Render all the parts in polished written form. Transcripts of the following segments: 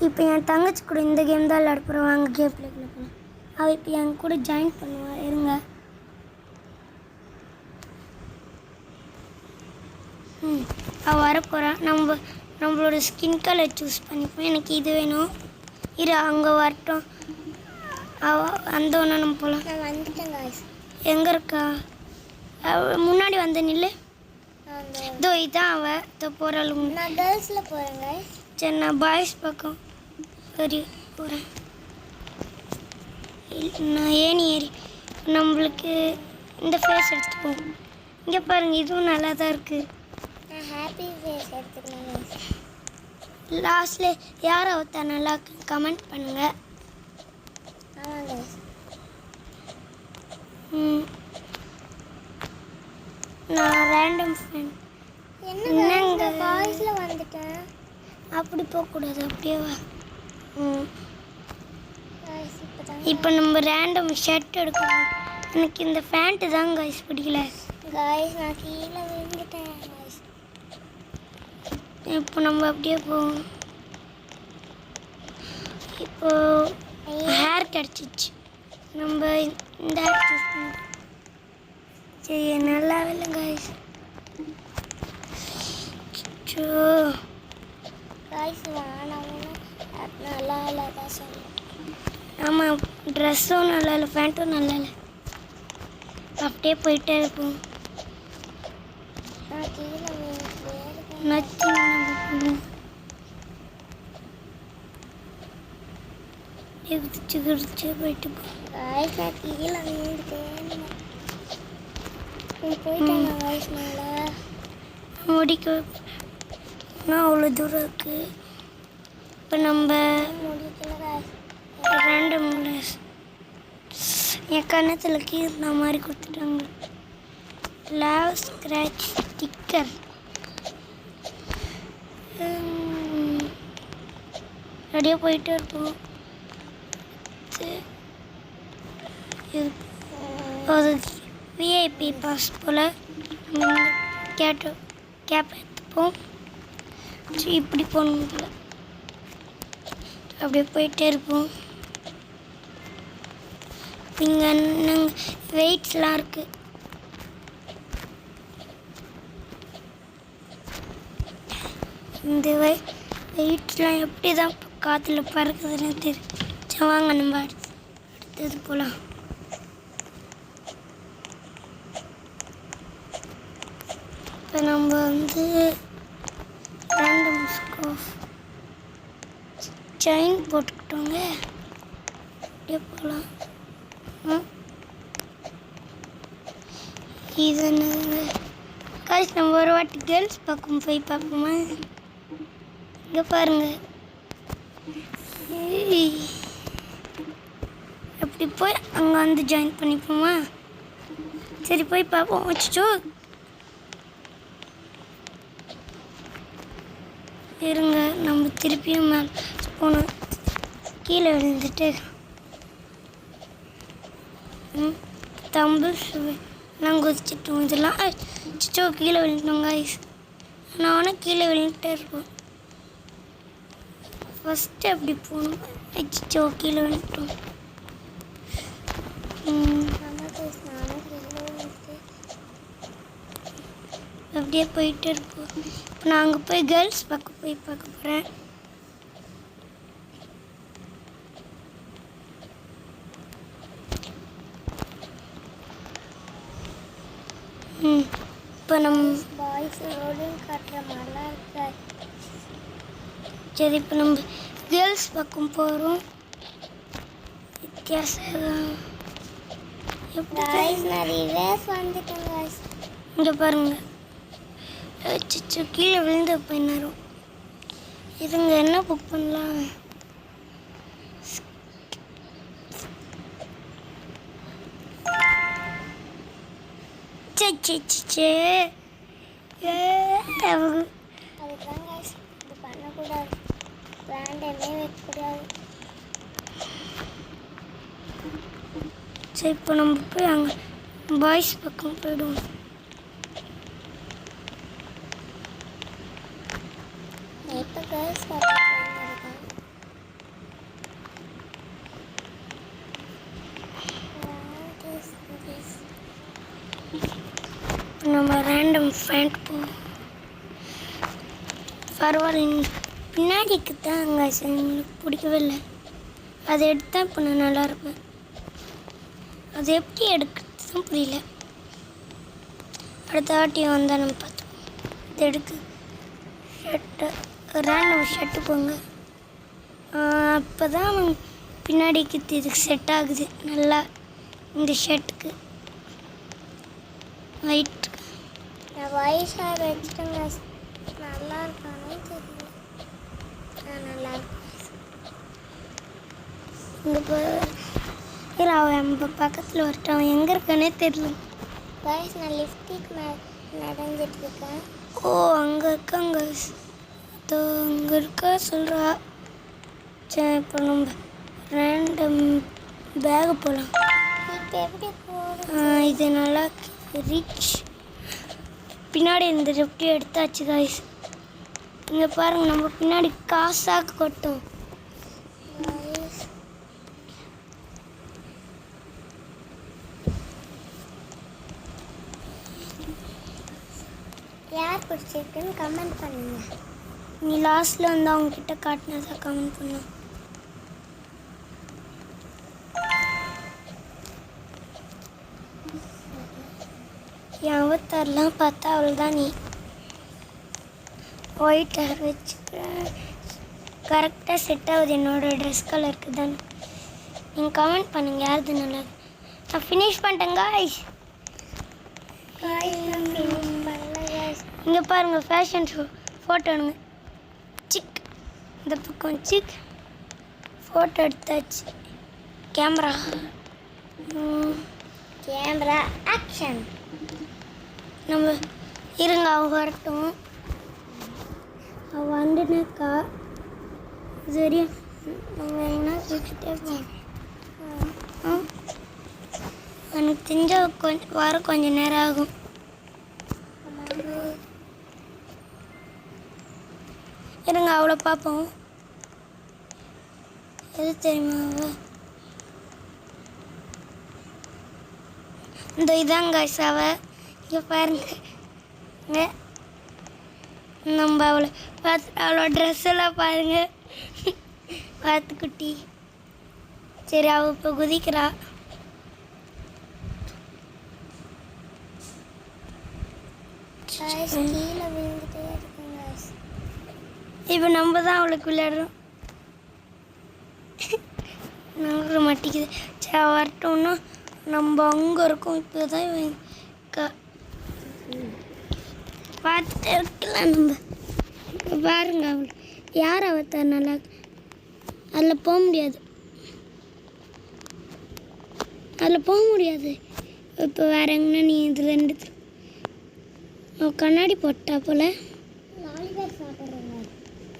இப்போ என் தங்கச்சி கூட இந்த கேம் தான் விளையாட போகிறோம். வாங்க கேம் ப்ளே பண்ண போகிறோம். அவள் இப்போ என் கூட ஜாயின் பண்ணுவாள். இருங்க. அவள் வரப்போகிறா. நம்மளோட ஸ்கின் கலர் சூஸ் பண்ணிப்போம். எனக்கு இது வேணும். இரு அங்கே வரட்டும். அந்த ஒன்று நம்ம போகலாம். நான் வந்துட்டேங்க. எங்கே இருக்கா? முன்னாடி வந்து நில்லு. இதோ இதான் அவள். இதோ போகிறாள். நான் கேர்ள்ஸில் போகிறேங்க. சரி நான் பாய்ஸ் பக்கம் சரி போகிறேன். நான் ஏறி நம்மளுக்கு இந்த ஃபேஸ் எடுத்துப்போம். இங்கே பாருங்கள், இதுவும் நல்லா தான் இருக்குது. நான் ஹாப்பி ஃபேஸ் எடுத்துக்கணும். லாஸ்ட்டில் யார் அவத்தா நல்லா கமெண்ட் பண்ணுங்கள். ஆமாங்க. நான் ரேண்டம் ஃப்ரெண்ட். என்னங்க பாய்ஸில் வந்துட்டேன். அப்படி போகக்கூடாது, அப்படியே வா. இப்போ நம்ம ரேண்டம் ஷர்ட் எடுக்கணும். எனக்கு இந்த ஃபேண்ட்டு தான் கைஸ் பிடிக்கல. நான் கீழே விழுந்துட்டேன். இப்போ நம்ம அப்படியே போவோம். இப்போ ஹேர் கிடச்சிச்சு. நம்ம இந்த ஹேர் சூஸ் பண்ணோம். சரி நல்லா இல்லை கைஸ். நல்லா இல்லை தான் சொல்லுவேன். ஆமாம், ட்ரெஸ்ஸும் நல்லா இல்லை, ஃபேண்ட்டும் நல்லா இல்லை. அப்படியே போயிட்டே இருப்போம். நான் கீழே நச்சு குதிச்சு குதிச்சு போயிட்டு நான் கீழே விழுந்துட்டேன். போயிட்டேன் வாய்ஸ் மேலே முடிக்க அவ்வளோ தூரம் இருக்குது. இப்போ நம்ம ரேண்டம் என் கன்னத்தில் கீழே மாதிரி கொடுத்துட்டாங்க. Lav scratch sticker. அப்படியே போயிட்டே இருப்போம். அது விஐபி பாஸ் போல் கேப் எடுத்துப்போம். இப்படி போகணும் போல். அப்படியே போயிட்டே இருப்போம். இங்கே வெயிட்ஸ்லாம் இருக்குது. இந்த வெயிட்ஸ்லாம் எப்படி தான் காற்றுல பறக்குதுன்னு தெரிஞ்சு வாங்க நம்ம அடுத்தது போகலாம். இப்போ நம்ம வந்து ரேண்டம் ஸ்கார்ஃப் செயின் போட்டுக்கிட்டோங்க. அப்படியே போகலாம். இது என்னதுங்க காய்ச்சி. நம்ம ஒரு வாட்டி கேர்ள்ஸ் பக்கம் போய் பார்ப்போமா? இங்கே பாருங்க. அப்படி போய் அங்கே வந்து ஜாயின் பண்ணிப்போமா? சரி போய் பார்ப்போம். வச்சுச்சோ இருங்க. நம்ம திருப்பியும் மேலே போகணும். கீழே விழுந்துட்டு தம்பிள் எல்லாம் குதிச்சிட்டோம். இதெல்லாம் அச்சோ கீழே விழுந்துட்டோம் கைஸ். நான் கீழே விழுந்துட்டே இருப்போம். ஃபஸ்ட்டு அப்படி போகணும். அச்சோ கீழே விழுந்துட்டோம். அப்படியே போயிட்டு இருப்போம். இப்போ நான் அங்கே போய் கேர்ள்ஸ் பக்கம் போய் பார்க்க போகிறேன். இப்போ நம்ம பாய்ஸ் ரோடிங் காட்டுற மாதிரிலாம் இருக்காது. சரி இப்போ நம்ம கேர்ள்ஸ் பக்கம் போகிறோம். வித்தியாசம் இங்கே பாருங்கள். வச்சு கீழே விழுந்து போய் நேரம். இதுங்க என்ன புக் பண்ணலாம்? சே பண்ணக்கூடாது. பிராண்டமே வைக்கக்கூடாது. சரி இப்போ நம்ம போய் அங்கே பாய்ஸ் பக்கம் போயிடுவோம். இப்போ கேர்ள்ஸ் பக்கம் போயிருக்காங்க. நம்ம ரேண்டம் ஃபேண்ட் போ பரவாயில்ல. பின்னாடிக்கு தான் அங்கே எங்களுக்கு பிடிக்கவே இல்லை. அதை எடுத்தால் இப்போ நான் நல்லா இருப்பேன். அது எப்படி எடுக்கிறது தான் புரியல. அடுத்த வாட்டி வந்தால் நம்ம பார்த்துப்போம். இது எடுக்கு ஷர்ட்டு ரேண்டம் ஷர்ட்டு போங்க. அப்போ தான் பின்னாடிக்கு இதுக்கு செட் ஆகுது நல்லா. இந்த ஷர்ட்டுக்கு ஒயிட் நான் வயசாக வச்சுட்டேங்க. நல்லா இருக்கானே தெரியல. நல்லா இருக்கும். இங்கே இல்லை அவன் நம்ம பக்கத்தில் வரட்டும். அவன் எங்கே இருக்கானே தெரியல. வயசு நான் லிப்டிக் நடந்துட்டு இருக்கேன். ஓ அங்கே இருக்காங்க. அதோ அங்கே இருக்கா சொல்கிறா. சரி இப்போ நம்ம ரேண்டம் பேகு போகலாம். இப்போ எப்படி போகிறது? இது நல்லா ரிச். பின்னாடி இந்த ரெப்டி எடுத்தாச்சு காய்ஸ். இங்கே பாருங்கள் நம்ம பின்னாடி காசாக கொட்டும். யார் பிடிச்சிருக்குன்னு கமெண்ட் பண்ணுங்க. நீ லாஸ்ட்டில் வந்து அவங்கக்கிட்ட காட்டினதா கமெண்ட் பண்ண. என் அவத்தாரெலாம் பார்த்தா அவள் தான். நீ ஒயிட் ஹேர் வச்சுக்கிற கரெக்டாக செட் ஆகுது என்னோட ட்ரெஸ் கலருக்கு தானே. நீங்கள் கமெண்ட் பண்ணுங்க யாருது நல்லா. நான் ஃபினிஷ் பண்ணிட்டேன் காய்ஸ். இங்கே பாருங்கள் ஃபேஷன் ஷோ ஃபோட்டோ எடுங்க. சிக் இந்த பக்கம் சிக் ஃபோட்டோ எடுத்தாச்சு. Camera action. நம்ம இருங்க அவ வரட்டும். அவள் வந்துனாக்கா சரி நம்ம எங்கன்னா கேட்டுகிட்டே போவோம். எனக்கு தெரிஞ்ச கொஞ்சம் நேரம் ஆகும். இருங்க அவளை பார்ப்போம். எது தெரியுமா அவ இந்த இதாங்க அவ. இங்கே பாருங்க நம்ம அவளை பார்த்து அவளோட ட்ரெஸ் எல்லாம் பாருங்க. பார்த்து குட்டி. சரி அவள் இப்போ குதிக்கிறா. கீழே விழுந்துட்டே இருக்குங்க. இப்போ நம்ம தான் அவளுக்கு விளையாடுறோம். நாங்கள் மாட்டிக்குது. சரி வரட்டோம்னா நம்ம அங்கே இருக்கோம். இப்போ தான் பார்த்துட்டு இருக்கலாம் நம்ம. இப்போ பாருங்க அவள் யார் அவத்தா நல்லா. அதில் போக முடியாது. அதில் போக முடியாது. இப்போ வேற எங்கன்னா நீ இதில் ரெண்டு கண்ணாடி போட்டா போல். லாலிபாப் சாப்பிட்றேங்க.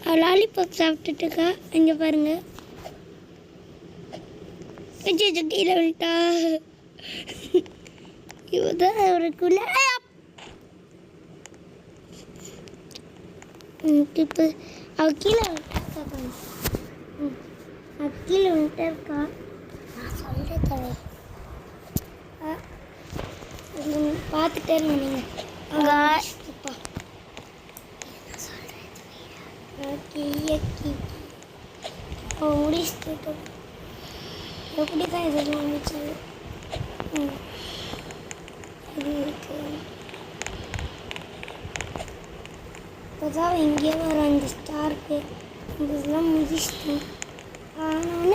அவள் லாலிபாப் சாப்பிட்டுட்டுக்கா. இங்கே பாருங்க கீழே விட்டா. இவதான் அவருக்குள்ள இப்போ அவள் கீழே விட்டா. அவள் கீழே விட்டா இருக்கா. நான் சொல்கிறேன் பார்த்துட்டே இருங்க நீங்கள். அங்கே இப்போ முடிச்சுட்டு எப்படி தான் இதெல்லாம் முடிச்சது. இது இருக்கு. இப்போதான் இங்கே வர அந்த ஸ்டாருக்கு இதெல்லாம் முடிச்சிட்டேன். ஆனால்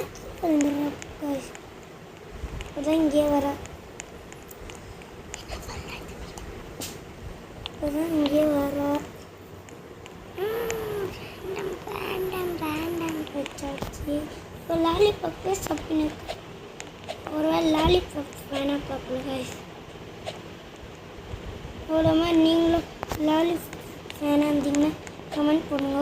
இப்போதான் இங்கே வர. இப்போதான் இங்கே வர. வச்சாச்சு. இப்போ லாலிபாப்பே சாப்பிட்டு ஒருவேளை லாலிபாப் வேணாம் பார்க்கல காய்ஸ். அவ்வளோ மாதிரி நீங்களும் லாலிபாப் வேணாம் இருந்தீங்கன்னா கமெண்ட் பண்ணுங்க.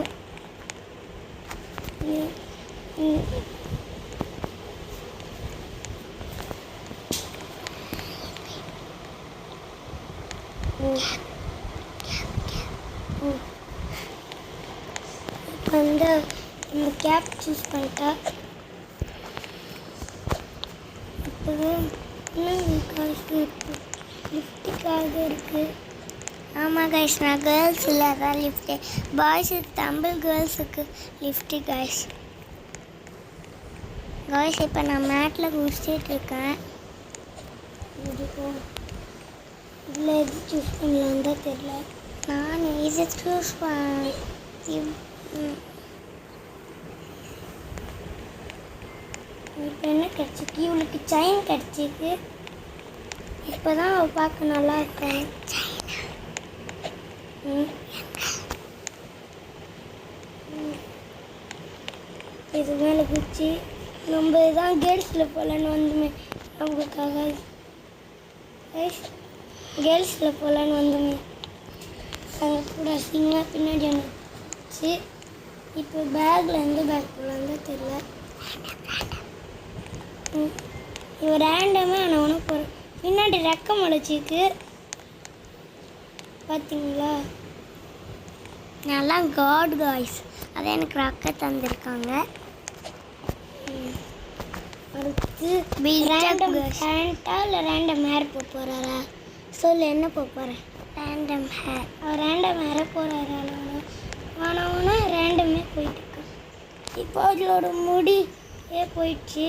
இப்போ வந்து இந்த கேப் சூஸ் பண்ணிட்டா. இப்போதான் லிப்டிக்காக இருக்குது. ஆமாம் கைஸ், நான் கேர்ள்ஸ் இல்லை அதான் லிஃப்ட்டு. பாய்ஸுக்கு தமிழ், கேர்ள்ஸுக்கு லிஃப்ட்டு கைஸ். கைஸ் இப்போ நான் மேட்டில் குடிச்சிட்டு இருக்கேன். இதில் எது சூஸ் பண்ணலாம் தான் தெரியல. நான் இதை சூஸ் பண்ண இப்போ என்ன கிடச்சிருக்கு? இவளுக்கு செயின் கிடச்சிருக்கு. இப்போ தான் அவள் பார்க்க நல்லா இருக்காங்க. இது மேலே குச்சி நம்ம தான் கேர்ள்ஸில் போகலான்னு வந்துமே அவங்களுக்காக. கேர்ள்ஸில் போகலான்னு வந்துமே அங்கே கூட சிங்கா பின்னாடி வந்துச்சு. இப்போ பேக்கில் எந்த பேக் போகலான்னு தான் தெரியல. இவன் ரேண்டமே ஆனால் ஒன்று போகிறேன். பின்னாடி ரெக்கம் முளைச்சிக்கு பார்த்தீங்களா? நல்லா காட் காய்ஸ், அதை எனக்கு ரெக்க தந்திருக்காங்க. அடுத்து ரேண்டம் ஹேண்டா இல்லை ரேண்டம் ஹேர் போக போகிறாரா? சொல்லு, என்ன போக போகிறேன்? Random hair. அவர் ரேண்டம் ஹேரை போகிறாரா? ஆனவனா ரேண்டமே போயிட்டு இருக்கான். இப்போ அவளோட முடி போயிடுச்சு.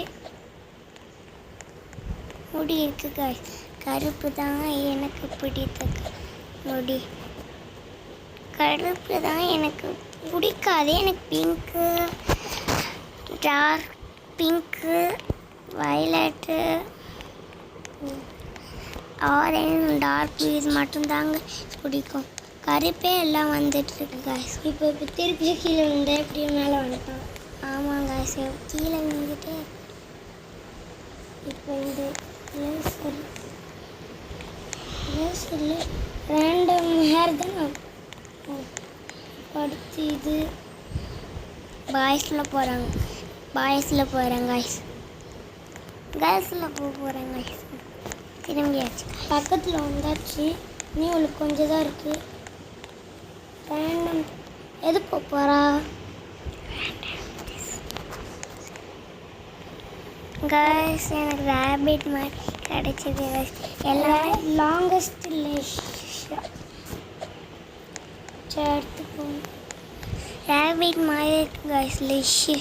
முடி இருக்கு காய்ஸ், கருப்பு தான் எனக்கு பிடித்த முடி. கருப்பு தான் எனக்கு பிடிக்காது. எனக்கு pink, dark pink, violet, orange, dark இது மட்டும்தாங்க பிடிக்கும். கருப்பே எல்லாம் வந்துட்டுருக்கு காய்ஸ். இப்போ திருப்பி கீழே விழுந்து எப்படி மேலே வந்துட்டான். ஆமாம் காய்ஸ், கீழே விழுந்துட்டே. இப்போ இந்த லேசரில் ரேண்டம் ஹேர் தானே. அடுத்து இது பாய்ஸில் போகிறாங்க. காய்ஸ், கேர்ள்ஸில் போகிறாங்க காய்ஸ். திரும்பியாச்சு, பக்கத்தில் வந்தாச்சு. நீ அவளுக்கு கொஞ்சம் தான் இருக்குது. ரேண்டம் எது போகிறா? கைஸ் எனக்கு ரேபிட் மாதிரி கிடைச்சது. எல்லாமே லாங்கஸ்ட் எடுத்துக்கோங்க. ரேபிட் மாதிரி இருக்கு கைஸ். லிஷ்ஷு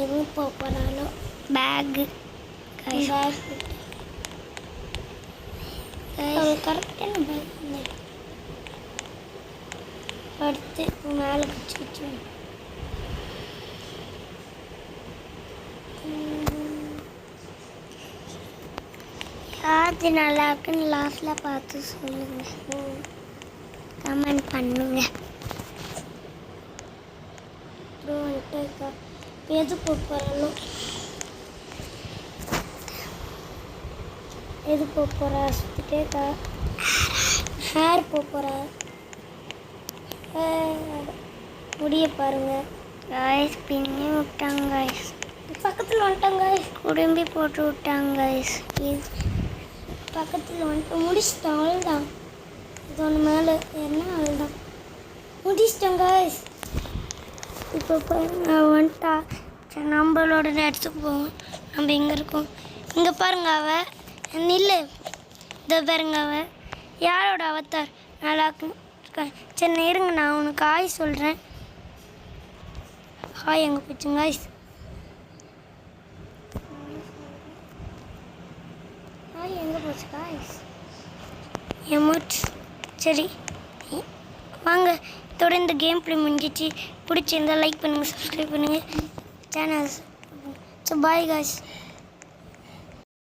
எதுவும் போகிறாலும் பேக்கு கைஸ். கரெக்டான பேக். அடுத்து மேலே பிடிச்சி யாரு நல்லா இருக்குன்னு லாஸ்ட்டில் பார்த்து சொல்லுங்கள், கமெண்ட் பண்ணுங்க. எது போகிறாலும் எது போகிறா சுற்றிட்டே ஹேர் போகிறா. முடிய பாருங்க காய்ஸ், பின்னி விட்டாங்க காய்ஸ். பக்கத்தில் வந்துட்டாங்க காய்ஸ், குடும்பி போட்டு விட்டாங்க காய்ஸ். பக்கத்தில் வந்துட்டு முடிச்சிட்டோம். அவ்வளோதான், இது ஒன்று மேலே என்ன அவ்வளோதான் முடிச்சிட்டோம் காய்ஸ். இப்போ வந்துட்டா. சரி, நம்மளோட இடத்துக்கு போவோம். நம்ம எங்கே இருக்கோம்? இங்கே பாருங்க, நில்லு. இதை பாருங்க, யாரோட அவத்தார் நல்லா இருக்கு. சரி இருங்க, நான் உனக்கு ஹாய் சொல்கிறேன். ஹாய் எங்கே போச்சுங்க காய்ஸ்? ஹாய் எங்கே போச்சு காய்ஸ்? எமோட். சரி வாங்க, இதோட இந்த கேம் ப்ளே முடிஞ்சிச்சு. பிடிச்சிருந்தால் லைக் பண்ணுங்கள், சப்ஸ்கிரைப் பண்ணுங்கள் சேனல்ஸ். So bye guys.